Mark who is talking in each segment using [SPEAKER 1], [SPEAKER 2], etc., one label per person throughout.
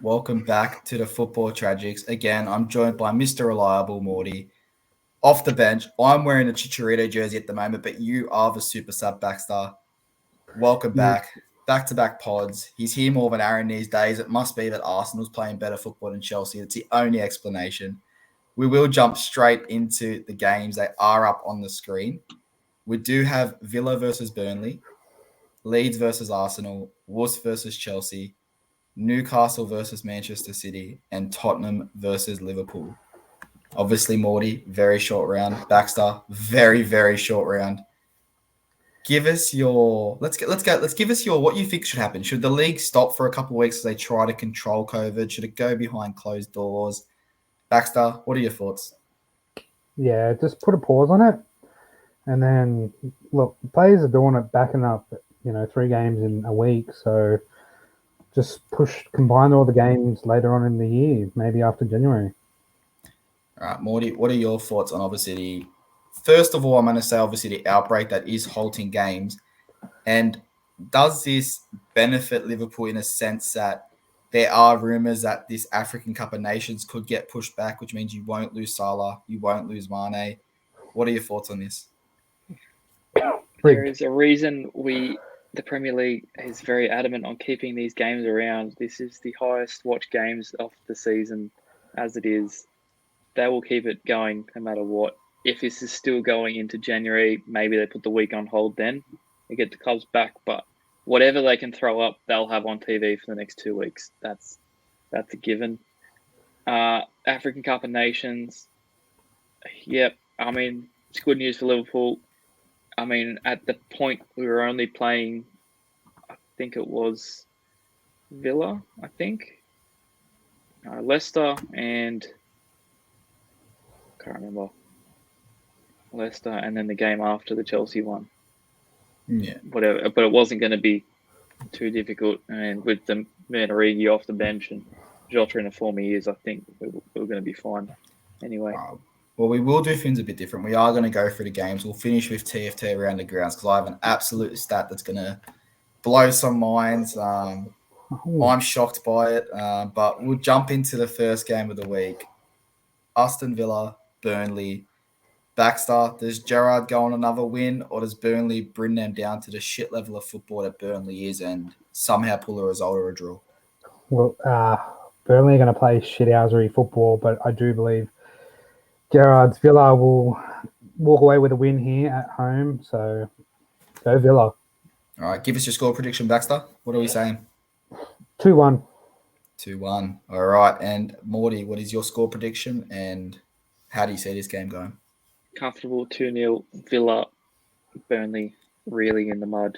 [SPEAKER 1] Welcome back to the Football Tragics. Again, I'm joined by Mr. Reliable Morty. Off the bench, I'm wearing a Chicharito jersey at the moment, but you are the super sub Baxter. Welcome back. Back-to-back pods. He's here more than Aaron these days. It must be that Arsenal's playing better football than Chelsea. It's the only explanation. We will jump straight into the games. They are up on the screen. We do have Villa versus Burnley, Leeds versus Arsenal, Wolves versus Chelsea, Newcastle versus Manchester City, and Tottenham versus Liverpool. Obviously, Morty, very short round. Baxter, very, very short round. Give us your let's give us your what you think should happen. Should the league stop for a couple of weeks as they try to control COVID? Should it go behind closed doors? Baxter, what are your thoughts?
[SPEAKER 2] Yeah, just put a pause on it. And then, look, players are doing it, backing up, 3 games in a week. So just combine all the games later on in the year, maybe after January.
[SPEAKER 1] All right, Morty, what are your thoughts on obviously first of all, I'm going to say obviously the outbreak that is halting games. And does this benefit Liverpool in a sense that there are rumours that this African Cup of Nations could get pushed back, which means you won't lose Salah, you won't lose Mane. What are your thoughts on this?
[SPEAKER 3] There is a reason the Premier League is very adamant on keeping these games around. This is the highest watched games of the season as it is. They will keep it going no matter what. If this is still going into January, maybe they put the week on hold then. They get the clubs back, but whatever they can throw up, they'll have on TV for the next 2 weeks. That's a given. African Cup of Nations. Yep. I mean, it's good news for Liverpool. I mean, at the point we were only playing, I think it was Villa, Leicester, and I can't remember. Leicester, and then the game after the Chelsea one.
[SPEAKER 1] Yeah.
[SPEAKER 3] Whatever, but it wasn't going to be too difficult. And with the Origi off the bench and Jota in the form he is, I think we were going to be fine. Anyway.
[SPEAKER 1] Well, we will do things a bit different. We are going to go through the games. We'll finish with TFT Around the Grounds because I have an absolute stat that's going to blow some minds. I'm shocked by it, but we'll jump into the first game of the week. Aston Villa, Burnley. Baxter, does Gerrard go on another win, or does Burnley bring them down to the shit level of football that Burnley is and somehow pull a result or a draw?
[SPEAKER 2] Well, Burnley are going to play shithousery football, but I do believe Gerrard's Villa will walk away with a win here at home. So go Villa.
[SPEAKER 1] All right, give us your score prediction, Baxter. What are we saying?
[SPEAKER 2] 2-1.
[SPEAKER 1] 2-1. All right, and Morty, what is your score prediction, and how do you see this game going?
[SPEAKER 3] Comfortable 2-0 Villa. Burnley really in the mud,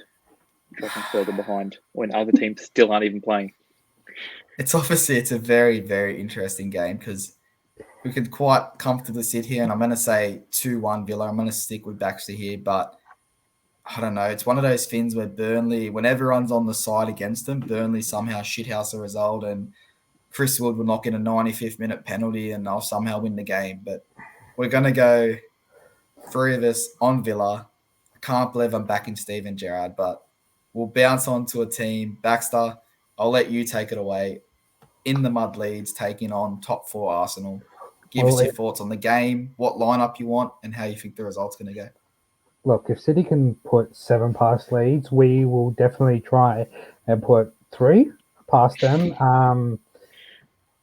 [SPEAKER 3] dropping further behind when other teams still aren't even playing.
[SPEAKER 1] It's a very, very interesting game because we could quite comfortably sit here, and I'm going to say 2-1 Villa. I'm going to stick with Baxter here, but I don't know. It's one of those things where Burnley, when everyone's on the side against them, Burnley somehow shithouse a result, and Chris Wood will knock in a 95th minute penalty, and they'll somehow win the game. But we're going to go 3 of us on Villa. I can't believe I'm backing Steven Gerrard, but we'll bounce on to a team. Baxter, I'll let you take it away. In the mud Leeds, taking on top 4 Arsenal. Give us your thoughts on the game, what lineup you want, and how you think the result's going to go.
[SPEAKER 2] Look, if City can put 7 past Leeds, we will definitely try and put 3 past them.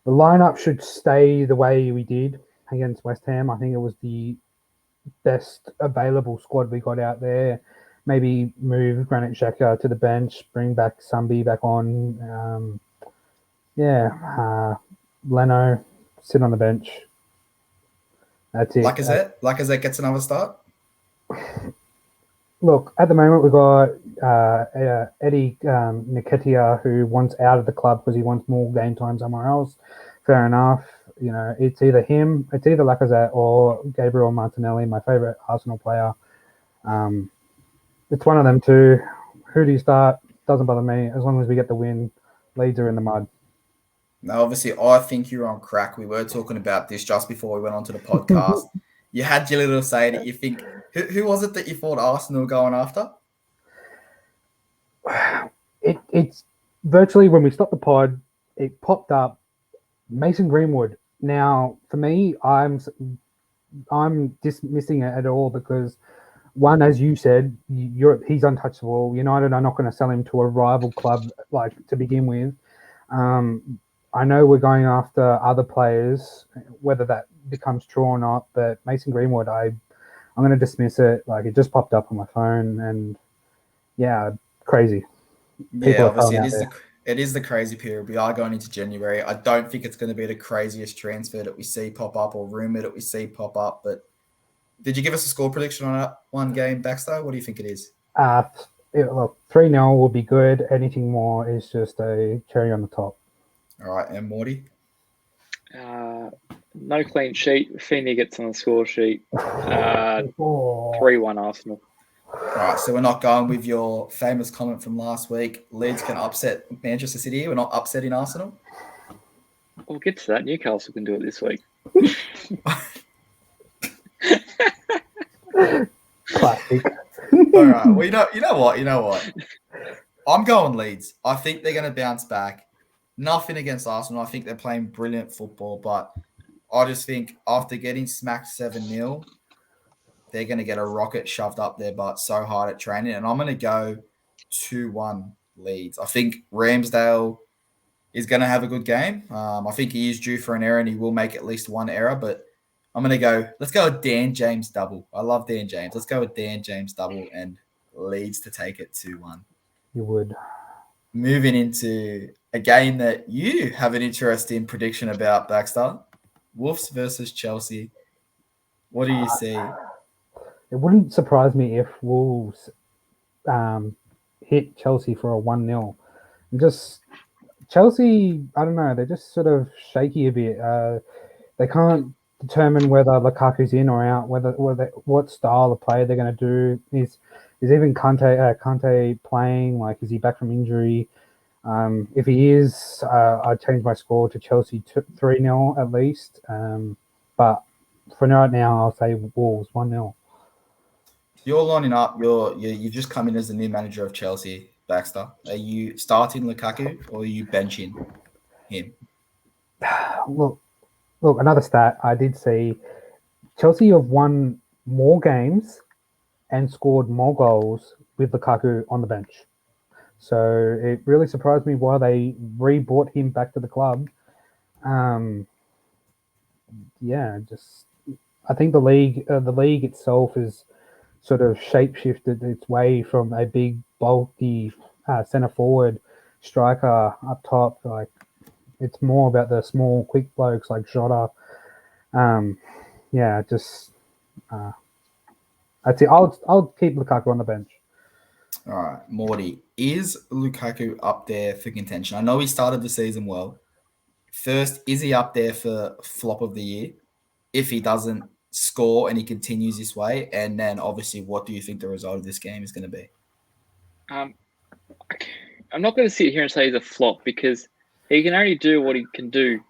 [SPEAKER 2] The lineup should stay the way we did against West Ham. I think it was the best available squad we got out there. Maybe move Granit Xhaka to the bench, bring back Sambi back on. Leno, sit on the bench. That's it.
[SPEAKER 1] Lacazette gets another start?
[SPEAKER 2] Look, at the moment we've got Eddie Nketiah, who wants out of the club because he wants more game time somewhere else. Fair enough. It's either him, it's either Lacazette or Gabriel Martinelli, my favourite Arsenal player. It's one of them two. Who do you start? Doesn't bother me. As long as we get the win, Leeds are in the mud.
[SPEAKER 1] Now, obviously, I think you're on crack. We were talking about this just before we went on to the podcast. You had your little say that you think – who was it that you thought Arsenal going after?
[SPEAKER 2] It's virtually when we stopped the pod, it popped up Mason Greenwood. Now, for me, I'm dismissing it at all because one, as you said, he's untouchable. United are not going to sell him to a rival club like to begin with. I know we're going after other players, whether that becomes true or not. But Mason Greenwood, I'm going to dismiss it. Like it just popped up on my phone, and yeah, crazy.
[SPEAKER 1] Yeah, obviously it is the crazy period. We are going into January. I don't think it's going to be the craziest transfer that we see pop up or rumor that we see pop up. But did you give us a score prediction on that one game, Baxter? What do you think it is?
[SPEAKER 2] Look, 3-0 will be good. Anything more is just a cherry on the top.
[SPEAKER 1] All right, and Morty?
[SPEAKER 3] No clean sheet. Feeney gets on the score sheet. 3-1 Arsenal.
[SPEAKER 1] All right, so we're not going with your famous comment from last week. Leeds can upset Manchester City. We're not upsetting Arsenal.
[SPEAKER 3] We'll get to that. Newcastle can do it this week.
[SPEAKER 2] Classic.
[SPEAKER 1] All right. Well, you know what? I'm going Leeds. I think they're going to bounce back. Nothing against Arsenal. I think they're playing brilliant football, but I just think after getting smacked 7-0, they're going to get a rocket shoved up their butt so hard at training, and I'm going to go 2-1 Leeds. I think Ramsdale is going to have a good game. I think he is due for an error, and he will make at least one error, but I'm going to let's go with Dan James double. I love Dan James. Let's go with Dan James double and Leeds to take it 2-1.
[SPEAKER 2] You would.
[SPEAKER 1] Moving into a game that you have an interesting prediction about, Baxter. Wolves versus Chelsea. What do you see?
[SPEAKER 2] It wouldn't surprise me if Wolves hit Chelsea for a 1-0. Just Chelsea, I don't know, they're just sort of shaky a bit. They can't determine whether Lukaku's in or out, what style of play they're going to do. Is even Kante playing? Like, is he back from injury? If he is, I'd change my score to Chelsea 3-0 at least. But for right now, I'll say Wolves 1-0.
[SPEAKER 1] You're lining up. You've just come in as the new manager of Chelsea, Baxter. Are you starting Lukaku or are you benching him?
[SPEAKER 2] Look, another stat I did see: Chelsea have won more games and scored more goals with Lukaku on the bench. So it really surprised me why they re-brought him back to the club. I think the league itself is sort of shape-shifted its way from a big, bulky centre forward striker up top. Like, it's more about the small, quick blokes like Jota. I'd say I'll keep Lukaku on the bench.
[SPEAKER 1] All right, Morty, is Lukaku up there for contention? I know he started the season well. First, is he up there for flop of the year if he doesn't score and he continues this way? And then, obviously, what do you think the result of this game is going to be?
[SPEAKER 3] I'm not going to sit here and say he's a flop because he can only do what he can do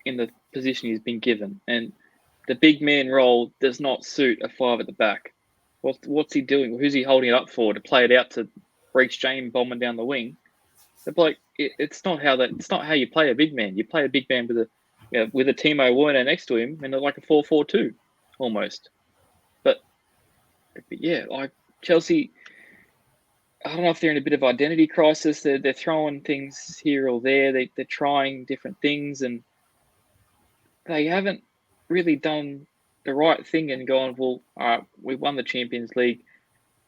[SPEAKER 3] in the position he's been given. And the big man role does not suit a 5 at the back. What's he doing? Who's he holding it up for? To play it out to reach James bombing down the wing? The bloke, it's not how you play a big man. You play a big man with a Timo Werner next to him and like a 4-4-2 almost. But yeah, like Chelsea, I don't know if they're in a bit of identity crisis. They're throwing things here or there. They're trying different things and they haven't really done the right thing and gone, well, all right, we won the Champions League.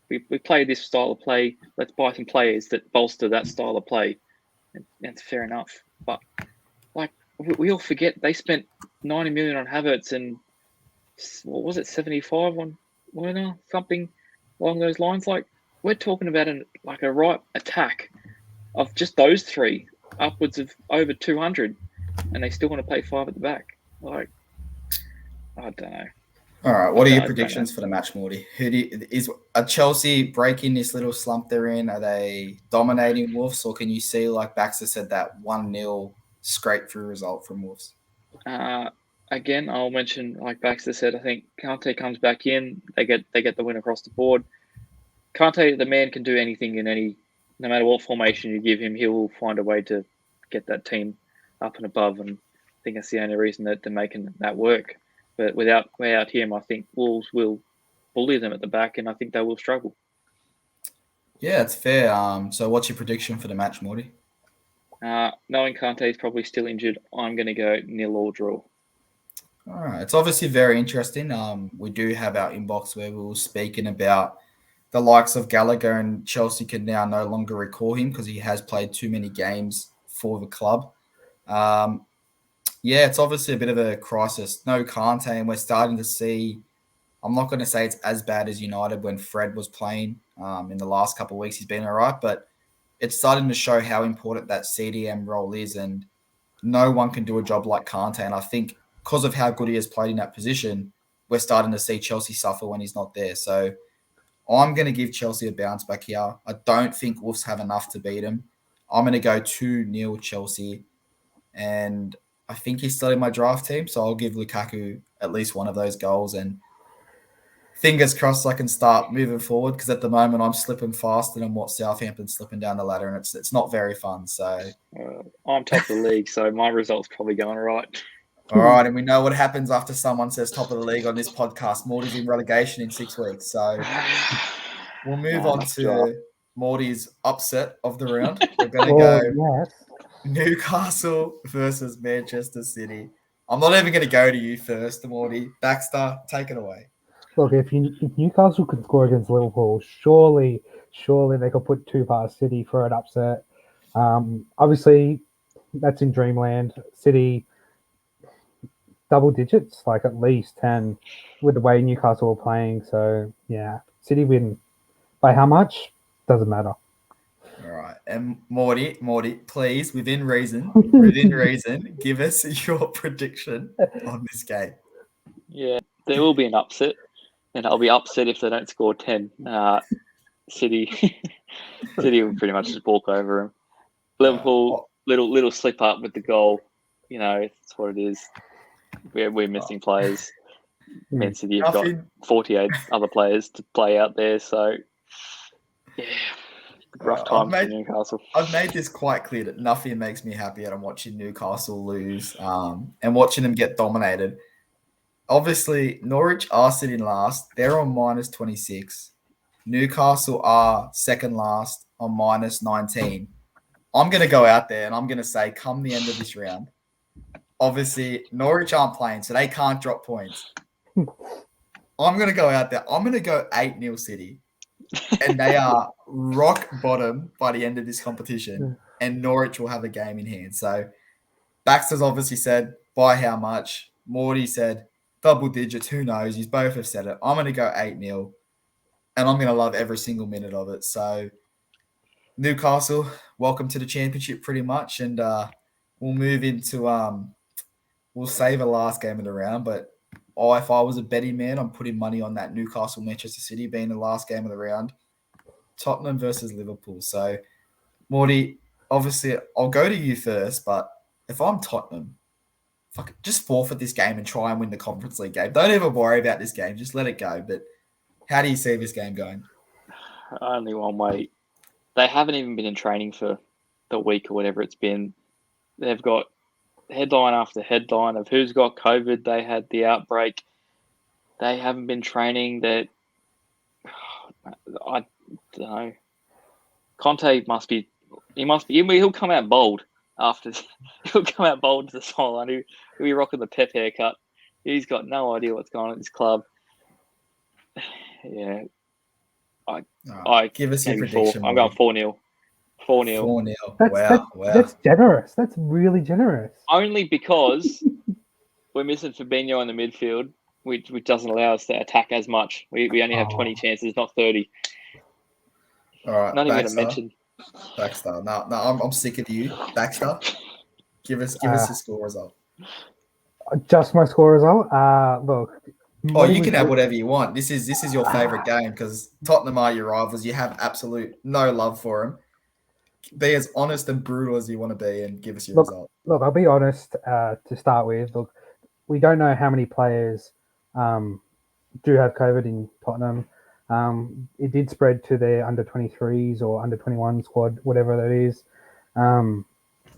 [SPEAKER 3] We played this style of play. Let's buy some players that bolster that style of play. And that's fair enough. But like we all forget they spent 90 million on Havertz and what was it, 75 on Werner, something along those lines. Like we're talking about a right attack of just those three, upwards of over 200, and they still want to pay 5 at the back. Like, I don't know.
[SPEAKER 1] All right, what are your predictions for the match, Morty? Is Chelsea breaking this little slump they're in? Are they dominating Wolves, or can you see, like Baxter said, that 1-0 scrape through result from Wolves?
[SPEAKER 3] Again, I'll mention, like Baxter said, I think Kante comes back in. They get the win across the board. Kante, the man, can do anything no matter what formation you give him. He will find a way to get that team up and above, and I think that's the only reason that they're making that work. But without him, I think Wolves will bully them at the back, and I think they will struggle.
[SPEAKER 1] Yeah, it's fair. So what's your prediction for the match, Morty?
[SPEAKER 3] Knowing Kante is probably still injured, I'm going to go 0 or draw.
[SPEAKER 1] All right. It's obviously very interesting. We do have our inbox where we were speaking about the likes of Gallagher, and Chelsea can now no longer recall him because he has played too many games for the club. Yeah, it's obviously a bit of a crisis. No Kante, and we're starting to see, I'm not going to say it's as bad as United when Fred was playing in the last couple of weeks. He's been all right, but it's starting to show how important that CDM role is, and no one can do a job like Kante. And I think because of how good he has played in that position, we're starting to see Chelsea suffer when he's not there. So I'm going to give Chelsea a bounce back here. I don't think Wolves have enough to beat him. I'm going to go 2-0 Chelsea, and I think he's still in my draft team, so I'll give Lukaku at least one of those goals, and fingers crossed I can start moving forward, because at the moment I'm slipping faster than what Southampton's slipping down the ladder, and it's not very fun. So
[SPEAKER 3] I'm top of the league, so my result's probably going right.
[SPEAKER 1] All right, and we know what happens after someone says top of the league on this podcast. Morty's in relegation in 6 weeks, so we'll move on to Morty's upset of the round. We're going to go Newcastle versus Manchester City. I'm not even going to go to you first, Morty. Baxter, take it away.
[SPEAKER 2] Look, if Newcastle could score against Liverpool, surely they could put 2 past City for an upset. Obviously, that's in dreamland. City, double digits, like at least 10, with the way Newcastle are playing. So, yeah, City win. By how much? Doesn't matter.
[SPEAKER 1] All right. And Morty, please, within reason, give us your prediction on this game.
[SPEAKER 3] Yeah, there will be an upset, and I'll be upset if they don't score 10. City will pretty much just walk over them. Liverpool, little slip up with the goal. You know, it's what it is. We're missing players. Man City have got 48 other players to play out there, so yeah. Rough time for Newcastle.
[SPEAKER 1] I've made this quite clear that nothing makes me happier than watching Newcastle lose and watching them get dominated. Obviously, Norwich are sitting last. They're on -26. Newcastle are second last on -19. I'm going to go out there and I'm going to say, come the end of this round, obviously, Norwich aren't playing, so they can't drop points. I'm going to go out there. I'm going to go 8-0 City. And they are rock bottom by the end of this competition, and Norwich will have a game in hand. So Baxter's obviously said, by how much? Morty said, double digits. Who knows? You both have said it. I'm going to go 8-0, and I'm going to love every single minute of it. So Newcastle, welcome to the championship pretty much, and we'll move into we'll save a last game of the round, but if I was a betting man, I'm putting money on that Newcastle-Manchester City being the last game of the round. Tottenham versus Liverpool. So, Morty, obviously, I'll go to you first, but if I'm Tottenham, just forfeit this game and try and win the Conference League game. Don't ever worry about this game. Just let it go. But how do you see this game going?
[SPEAKER 3] Only one way. They haven't even been in training for the week or whatever it's been. They've got headline after headline of who's got COVID. They had the outbreak. They haven't been training. That I don't know. Conte he'll come out bold after. He'll come out bold to the sideline. He'll be rocking the Pep haircut. He's got no idea what's going on at this club. Yeah. I
[SPEAKER 1] give us your prediction.
[SPEAKER 3] I'm going 4-0. 4-0.
[SPEAKER 1] 4-0. Wow.
[SPEAKER 2] That's generous. That's really generous.
[SPEAKER 3] Only because we're missing Fabinho in the midfield, which doesn't allow us to attack as much. We only have 20 chances, not 30.
[SPEAKER 1] All right.
[SPEAKER 3] Not even going to mention
[SPEAKER 1] Baxter. No, I'm sick of you. Baxter, give us your score result.
[SPEAKER 2] Just my score result? Look.
[SPEAKER 1] You can have whatever you want. This is your favourite game because Tottenham are your rivals. You have absolute no love for them. Be as honest and brutal as you want to be and give us your result.
[SPEAKER 2] Look, I'll be honest to start with. Look, we don't know how many players do have COVID in Tottenham. It did spread to their under-23s or under-21 squad, whatever that is.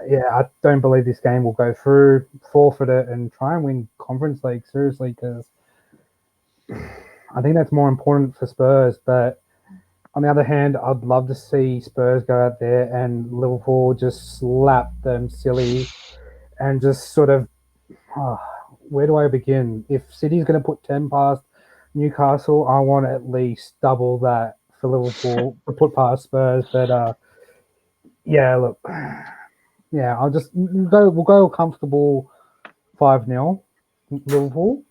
[SPEAKER 2] Yeah, I don't believe this game will go through, forfeit it, and try and win Conference League, seriously, because I think that's more important for Spurs. But on the other hand, I'd love to see Spurs go out there and Liverpool just slap them silly and just sort of, where do I begin? If City's going to put 10 past Newcastle, I want at least double that for Liverpool to put past Spurs. But yeah, look, yeah, we'll go comfortable 5-0 Liverpool.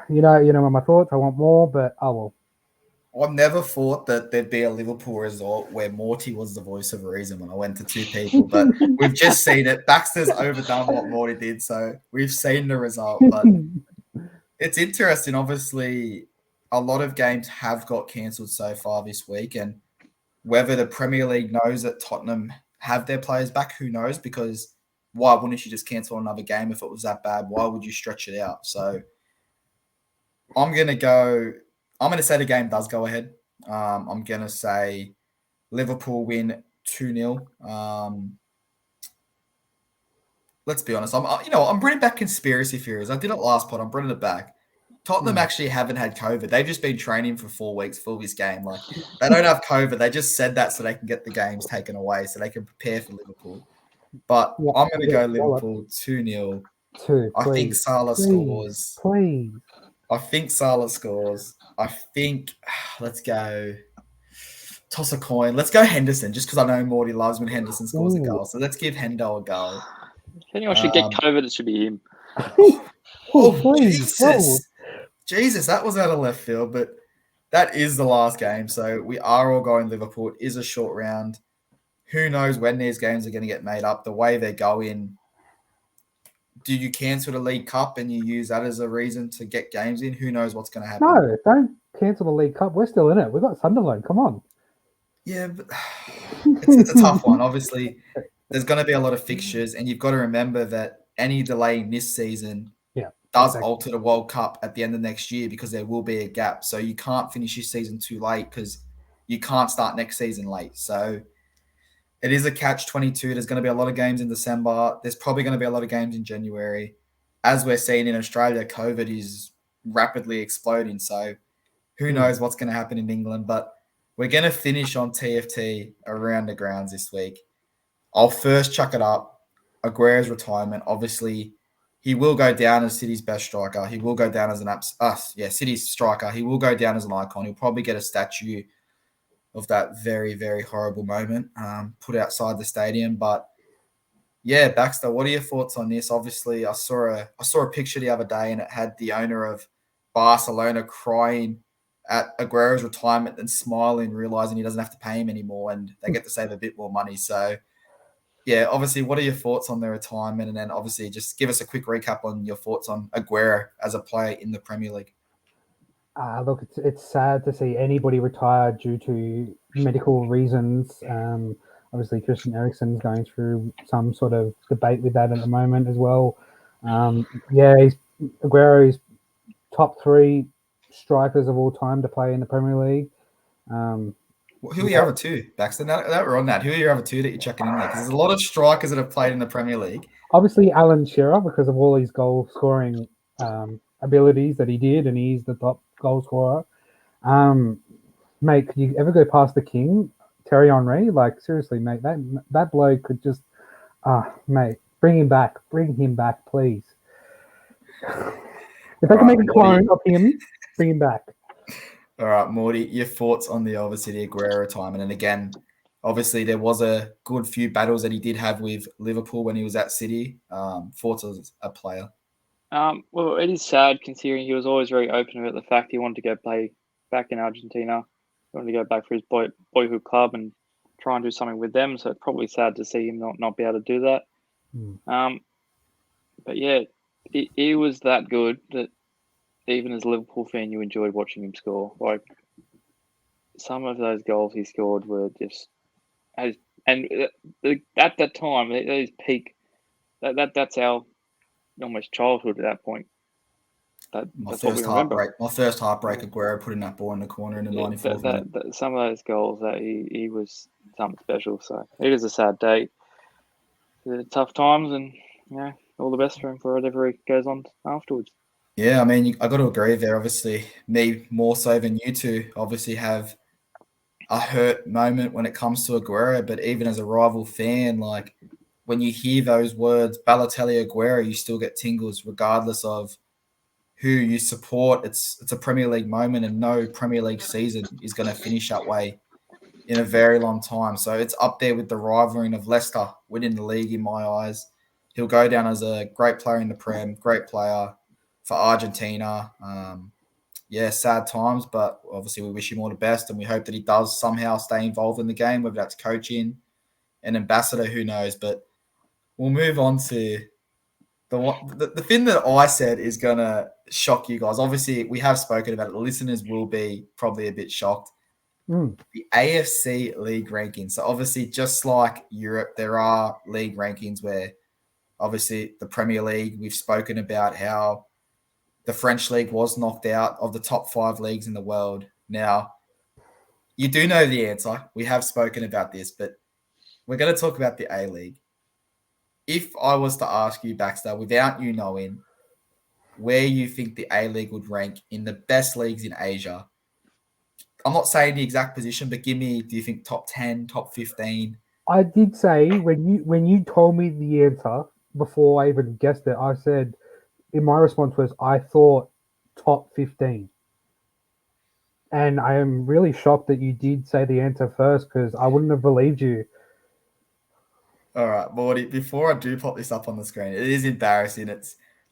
[SPEAKER 2] You know my thoughts. I want more, but I will.
[SPEAKER 1] I've never thought that there'd be a Liverpool result where Morty was the voice of reason when I went to two people, but we've just seen it. Baxter's overdone what Morty did, so we've seen the result. But it's interesting. Obviously, a lot of games have got cancelled so far this week, and whether the Premier League knows that Tottenham have their players back, who knows? Because why wouldn't you just cancel another game if it was that bad? Why would you stretch it out? So I'm going to say the game does go ahead. I'm going to say Liverpool win 2-0. Let's be honest. I'm bringing back conspiracy theories. I did it last pod. I'm bringing it back. Tottenham actually haven't had COVID. They've just been training for 4 weeks for this game. Like, they don't have COVID. They just said that so they can get the games taken away, so they can prepare for Liverpool. But I'm going to go Liverpool 2-0. I think Salah scores.
[SPEAKER 2] Please.
[SPEAKER 1] I think Salah scores. I think, let's go, toss a coin. Let's go Henderson, just because I know Morty loves when Henderson scores a goal. So let's give Hendo a go.
[SPEAKER 3] If anyone should get COVID, it should be him.
[SPEAKER 1] Jesus. Jesus, that was out of left field, but that is the last game. So we are all going Liverpool. It is a short round. Who knows when these games are going to get made up? The way they're going, do you cancel the League Cup and you use that as a reason to get games in? Who knows what's going to happen?
[SPEAKER 2] No, don't cancel the League Cup. We're still in it. We've got Sunderland. Come on.
[SPEAKER 1] Yeah, but it's a tough one. Obviously, there's going to be a lot of fixtures, and you've got to remember that any delay in this season does alter the World Cup at the end of next year, because there will be a gap. So you can't finish your season too late, because you can't start next season late. So it is a catch-22. There's going to be a lot of games in December. There's probably going to be a lot of games in January. As we're seeing in Australia, COVID is rapidly exploding. So who knows what's going to happen in England. But we're going to finish on TFT Around the Grounds this week. I'll first chuck it up. Agüero's retirement. Obviously, he will go down as City's best striker. He will go down as City's striker. He will go down as an icon. He'll probably get a statue of that very, very horrible moment put outside the stadium. But yeah, Baxter, what are your thoughts on this? Obviously, I saw a picture the other day, and it had the owner of Barcelona crying at Agüero's retirement and smiling, realizing he doesn't have to pay him anymore, and they get to save a bit more money. So yeah, obviously, what are your thoughts on their retirement? And then obviously just give us a quick recap on your thoughts on Agüero as a player in the Premier League.
[SPEAKER 2] Look, it's sad to see anybody retire due to medical reasons. Obviously, Christian Eriksen's going through some sort of debate with that at the moment as well. Agüero is top 3 strikers of all time to play in the Premier League.
[SPEAKER 1] Who are your other two, Baxter? Now that we're on that, who are your other two that you're chucking in there? Because there's a lot of strikers that have played in the Premier League.
[SPEAKER 2] Obviously, Alan Shearer, because of all his goal-scoring abilities that he did, and he's the top goal scorer. Mate, could you ever go past the king, Thierry Henry? Like, seriously, mate, that bloke could just, mate, bring him back, please. If they can make a clone of him, bring him back.
[SPEAKER 1] All right, Morty, your thoughts on the Agüero retirement? And again, obviously there was a good few battles that he did have with Liverpool when he was at City. Thoughts as a player?
[SPEAKER 3] Well, it is sad considering he was always very open about the fact he wanted to go play back in Argentina. He wanted to go back for his boyhood club and try and do something with them. So it's probably sad to see him not be able to do that. But yeah, he was that good that even as a Liverpool fan, you enjoyed watching him score. Like, some of those goals he scored were just, at that time, his peak. That's our almost childhood at that point.
[SPEAKER 1] My first heartbreak, Agüero putting that ball in the corner in the 94th minute.
[SPEAKER 3] Some of those goals that he was something special. So it is a sad day. They're tough times, and all the best for him for whatever he goes on afterwards.
[SPEAKER 1] Yeah, I mean, I got to agree there. Obviously, me more so than you two obviously have a hurt moment when it comes to Agüero, but even as a rival fan, like when you hear those words, Balotelli Agüero, you still get tingles regardless of who you support. It's a Premier League moment, and no Premier League season is going to finish that way in a very long time. So it's up there with the rivaling of Leicester winning the league in my eyes. He'll go down as a great player in the Prem, great player for Argentina. Sad times, but obviously we wish him all the best, and we hope that he does somehow stay involved in the game, whether that's coaching, an ambassador, who knows. But we'll move on to the thing that I said is going to shock you guys. Obviously, we have spoken about it. The listeners will be probably a bit shocked. The AFC League Rankings. So obviously, just like Europe, there are league rankings where obviously the Premier League, we've spoken about how the French league was knocked out of the top 5 leagues in the world. Now, you do know the answer. We have spoken about this, but we're going to talk about the A-League. If I was to ask you, Baxter, without you knowing where you think the A-League would rank in the best leagues in Asia, I'm not saying the exact position, but give me, do you think top 10, top 15?
[SPEAKER 2] I did say when you told me the answer before I even guessed it, I said, in my response was, I thought top 15. And I am really shocked that you did say the answer first, because I wouldn't have believed you.
[SPEAKER 1] All right, Morty, before I do pop this up on the screen, it is embarrassing.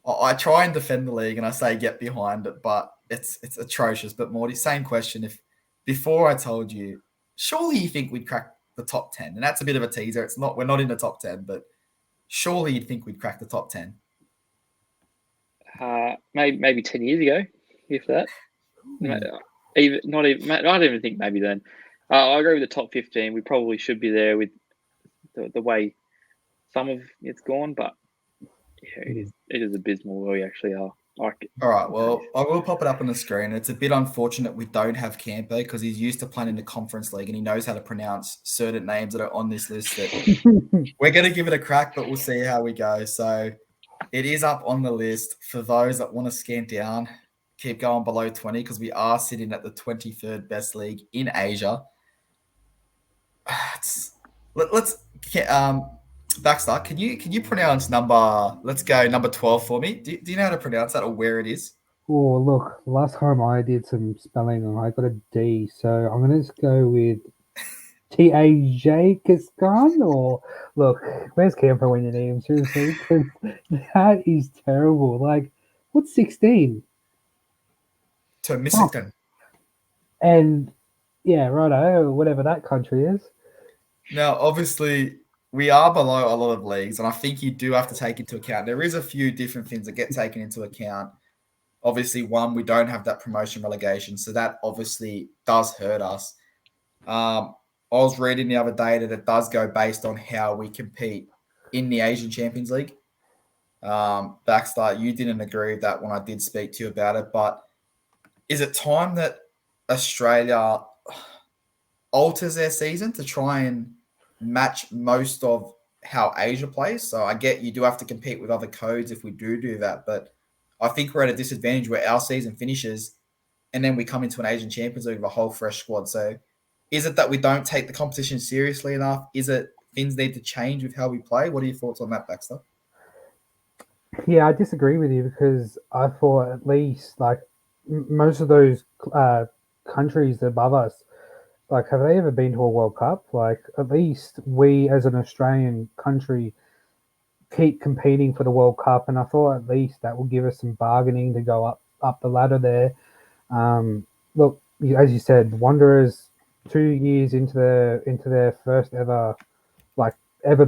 [SPEAKER 1] I try and defend the league and I say get behind it, but it's atrocious. But Morty, same question. If before I told you, surely you think we'd crack the top 10, and that's a bit of a teaser. We're not in the top 10, but surely you'd think we'd crack the top 10.
[SPEAKER 3] Maybe 10 years ago, if that. I don't even think maybe then. I agree with the top 15. We probably should be there with the way some of it's gone, but it is abysmal where we actually are.
[SPEAKER 1] All right, well, I will pop it up on the screen. It's a bit unfortunate we don't have Campo because he's used to playing in the Conference League and he knows how to pronounce certain names that are on this list. That we're going to give it a crack, but we'll see how we go. So it is up on the list for those that want to scan down. Keep going below 20 because we are sitting at the 23rd best league in Asia. Baxter, can you pronounce number 12 for me? Do you know how to pronounce that or where it is?
[SPEAKER 2] Oh, look, last time I did some spelling, I got a D, so I'm going to just go with Taj Kiskan, or look, where's Campo when you need him, seriously? Because that is terrible. Like, what's 16?
[SPEAKER 1] To Michigan.
[SPEAKER 2] And, yeah, righto, whatever that country is.
[SPEAKER 1] Now, obviously, we are below a lot of leagues, and I think you do have to take into account. There is a few different things that get taken into account. Obviously, one, we don't have that promotion relegation, so that obviously does hurt us. I was reading the other day that it does go based on how we compete in the Asian Champions League. Baxter, you didn't agree with that when I did speak to you about it, but is it time that Australia alters their season to try and match most of how Asia plays? So I get you do have to compete with other codes if we do that, but I think we're at a disadvantage where our season finishes and then we come into an Asian Champions League with a whole fresh squad. So is it that we don't take the competition seriously enough? Is it things need to change with how we play? What are your thoughts on that, Baxter?
[SPEAKER 2] Yeah, I disagree with you because I thought at least like most of those countries above us, like, have they ever been to a World Cup? Like, at least we as an Australian country keep competing for the World Cup, and I thought at least that will give us some bargaining to go up the ladder there. Look, as you said, Wanderers 2 years into their first ever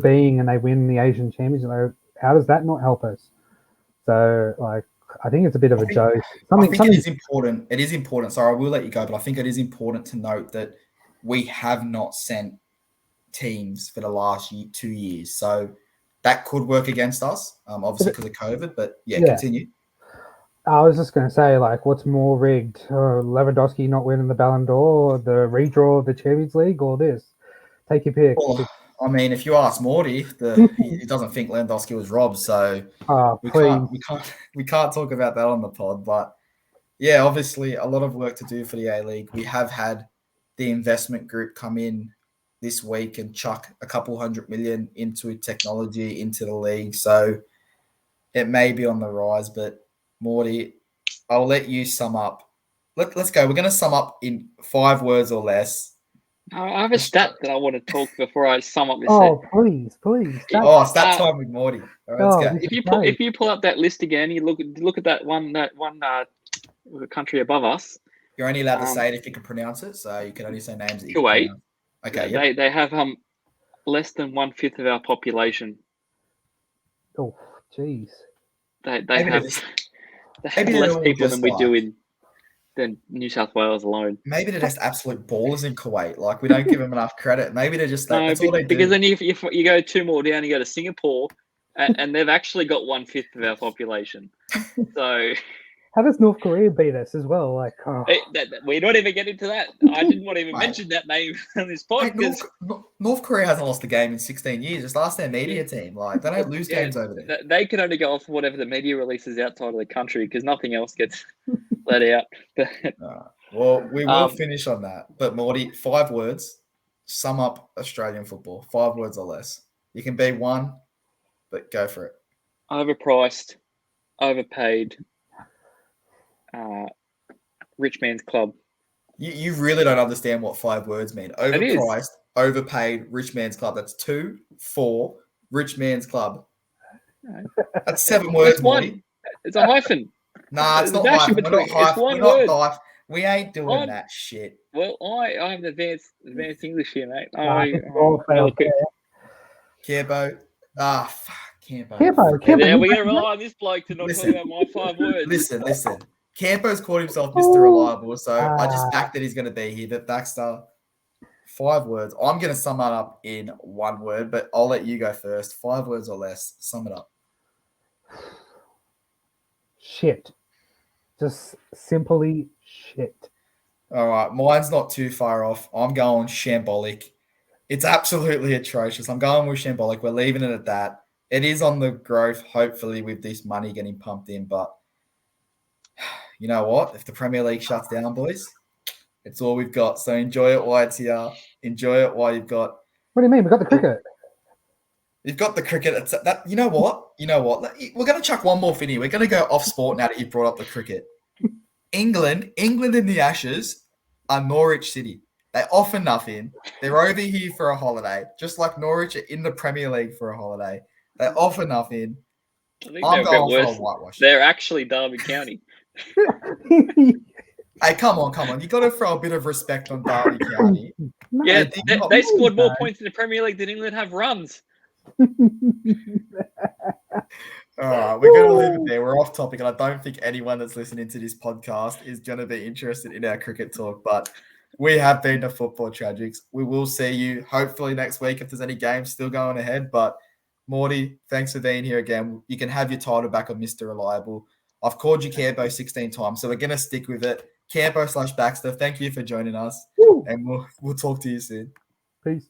[SPEAKER 2] being, and they win the Asian Championship. How does that not help us? So, like, I think it's a bit of a joke.
[SPEAKER 1] It is important. It is important. Sorry, I will let you go, but I think it is important to note that we have not sent teams for the last 2 years. So that could work against us, obviously because of COVID. But yeah, continue.
[SPEAKER 2] I was just going to say, like, what's more rigged? Lewandowski not winning the Ballon d'Or, or the redraw of the Champions League, or this? Take your pick.
[SPEAKER 1] Well, I mean, if you ask Morty, he doesn't think Lewandowski was robbed, so we can't talk about that on the pod. But yeah, obviously a lot of work to do for the A-League. We have had the investment group come in this week and chuck a couple $100 million into technology, into the league. So it may be on the rise, but Morty, I'll let you sum up. Let's go. We're going to sum up in 5 words or less.
[SPEAKER 3] I have a stat that I want to talk before I sum up this.
[SPEAKER 2] Please.
[SPEAKER 1] Stat time with Morty. All right, let's go.
[SPEAKER 3] If you pull up that list again, you look at that one country above us.
[SPEAKER 1] You're only allowed to say it if you can pronounce it, so you can only say names that you
[SPEAKER 3] Kuwait.
[SPEAKER 1] can pronounce. Okay.
[SPEAKER 3] They have less than 1/5 of our population.
[SPEAKER 2] Oh, jeez.
[SPEAKER 3] They have less people than we do than New South Wales alone.
[SPEAKER 1] Maybe they're just absolute ballers in Kuwait. Like, we don't give them enough credit. Maybe they're just that's all they do.
[SPEAKER 3] Because then if you go 2 more down, you go to Singapore, and they've actually got 1/5 of our population. So
[SPEAKER 2] how does North Korea beat us as well? Like,
[SPEAKER 3] we're not even getting into that. I didn't want to even mention that name on this podcast.
[SPEAKER 1] North Korea hasn't lost a game in 16 years. Just ask their media team. Like, they don't lose games over there.
[SPEAKER 3] They can only go off whatever the media releases outside of the country because nothing else gets let out.
[SPEAKER 1] Well, we will finish on that. But Morty, 5 words, sum up Australian football. 5 words or less. You can be one, but go for it.
[SPEAKER 3] Overpriced, overpaid, rich man's club.
[SPEAKER 1] You really don't understand what 5 words mean. Overpriced, overpaid, rich man's club. That's 2, 4, rich man's club. That's 7 words, Morty.
[SPEAKER 3] It's a hyphen.
[SPEAKER 1] Nah, it's not hyphen. We're not hyphen. We ain't doing that shit.
[SPEAKER 3] Well, I'm advanced English here, mate.
[SPEAKER 1] Carebo. Fuck. Campo.
[SPEAKER 3] Yeah, we're going to rely on this bloke to not talk about my 5 words.
[SPEAKER 1] Listen. Campo's called himself Mr. Reliable, so I just backed that he's going to be here. But Baxter, 5 words. I'm going to sum it up in 1 word, but I'll let you go first. 5 words or less. Sum it up.
[SPEAKER 2] Shit. Just simply shit.
[SPEAKER 1] All right. Mine's not too far off. I'm going shambolic. It's absolutely atrocious. I'm going with shambolic. We're leaving it at that. It is on the growth, hopefully, with this money getting pumped in. But you know what? If the Premier League shuts down, boys, it's all we've got. So enjoy it while it's here. Enjoy it while you've got...
[SPEAKER 2] What do you mean? We've got the cricket.
[SPEAKER 1] You've got the cricket. You know what? We're going to chuck one more finny. We're going to go off sport now that you brought up the cricket. England in the Ashes are Norwich City. They offer nothing. They're over here for a holiday, just like Norwich are in the Premier League for a holiday. They offer nothing. I'm going for a whitewash.
[SPEAKER 3] They're actually Derby County.
[SPEAKER 1] Hey, come on. You got to throw a bit of respect on Derby County.
[SPEAKER 3] Yeah, they scored more points in the Premier League than England have runs.
[SPEAKER 1] All right, we're going to leave it there. We're off topic, and I don't think anyone that's listening to this podcast is going to be interested in our cricket talk, but we have been to Football Tragics. We will see you hopefully next week if there's any games still going ahead. But Morty, thanks for being here again. You can have your title back of Mr. Reliable. I've called you Campo 16 times, so we're going to stick with it. Campo /Baxter, thank you for joining us, and we'll talk to you soon.
[SPEAKER 2] Peace.